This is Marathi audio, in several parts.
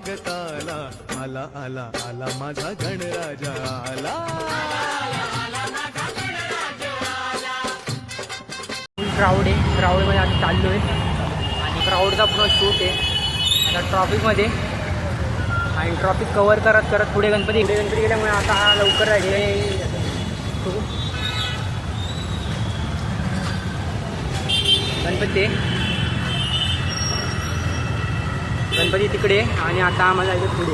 स्वागताला आला आला आला माझा गणराजा आला. क्राऊड आहे, क्राऊडमध्ये आता चाललो आहे आणि क्राऊडचा पूर्ण शूट आहे आता ट्रॉफिकमध्ये आणि ट्रॉफिक कवर करत करत पुढे गणपती गेल्यामुळे आता लवकर राहिले. गणपती तिकडे आणि आता आम्हाला जायचं पुढे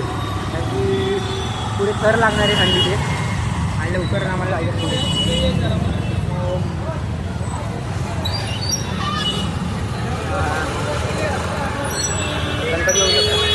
कारण की पुढे थर लागणार आहे थंडीचे आणि लवकर आम्हाला जायचं पुढे. गणपती होऊ शकतो.